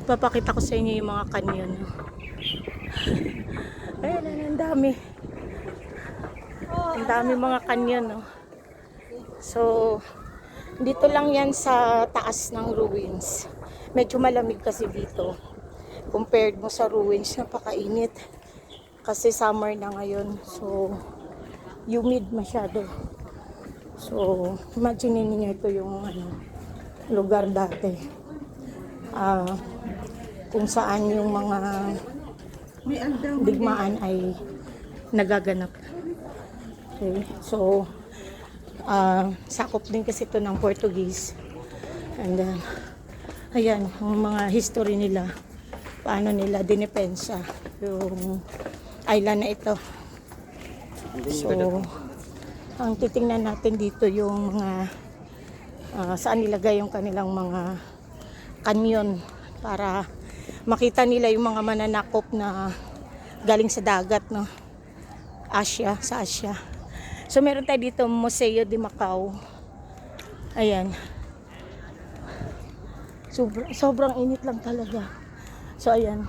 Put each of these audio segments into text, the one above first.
Papakita ko sa inyo yung mga kanyon. Ayan, ang dami. Ang dami mga kanyon, no? So, dito lang yan sa taas ng ruins. Medyo malamig kasi dito. Compared mo sa ruins, napakainit. Kasi summer na ngayon. So, humid masyado. So, imagine niyo ito yung lugar dati. Kung saan yung mga digmaan ay nagaganap. Okay. So, sakop din kasi ito ng Portuguese. And then, ayan, yung mga history nila. Paano nila dinipensa yung island na ito. So, ang titingnan natin dito yung mga saan nilagay yung kanilang mga kanyon para makita nila yung mga mananakop na galing sa dagat, no? Sa Asia. So meron tayo dito Museo de Macau. Ayan. Sobrang init lang talaga. So ayan.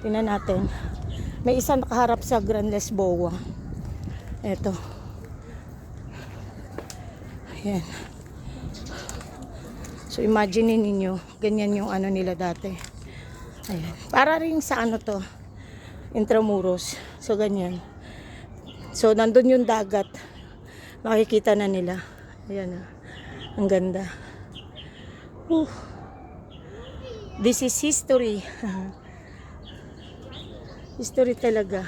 Tingnan natin. May isa nakaharap sa Grand Lisboa. Ito. Ayan. So imagine ninyo, ganyan yung nila dati. Ayan. Para rin sa to, Intramuros. So ganyan. So nandun yung dagat. Makikita na nila. Ayan na. Ang ganda. This is history. History talaga.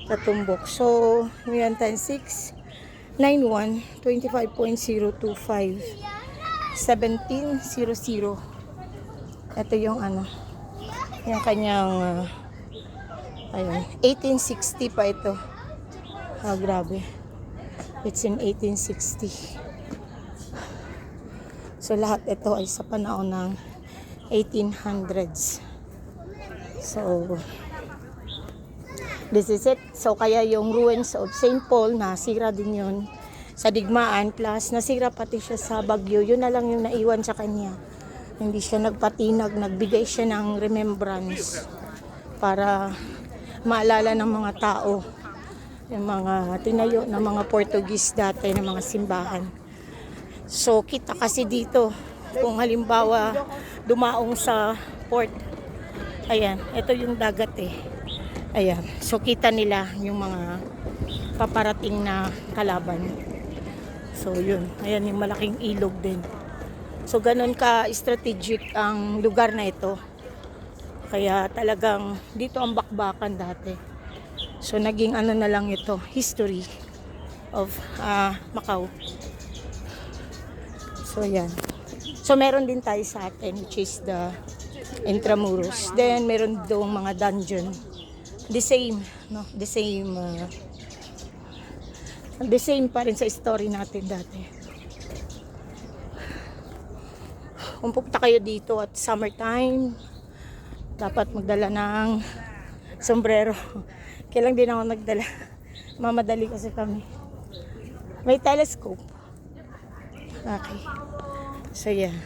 Katumbok. So, yan times 6, 91, 25.025, 1700. Ito yung yung kanyang, ayun, 1860 pa ito. Grabe. It's in 1860. So, lahat ito ay sa panahon ng 1800s. So, this is it. So, kaya yung ruins of St. Paul, nasira din yun sa digmaan. Plus, nasira pati siya sa bagyo. Yun na lang yung naiwan sa kanya. Hindi siya nagpatinag. Nagbigay siya ng remembrance para maalala ng mga tao yung mga tinayo ng mga Portuguese dati ng mga simbahan. So, kita kasi dito kung halimbawa dumaong sa port. Ayan, ito yung dagat eh. Ayan, so kita nila yung mga paparating na kalaban. So yun, ayan yung malaking ilog din. So ganun ka strategic ang lugar na ito. Kaya talagang dito ang bakbakan dati. So naging na lang ito, history of Macau. So yan. So meron din tayo sa atin which is the Intramuros. Then meron doong mga dungeon. The same, no? The same pa rin sa story natin dati. Kung pupunta kayo dito at summertime, dapat magdala ng sombrero. Kailang din ako nagdala. Mamadali kasi kami. May telescope. Okay. So, yan.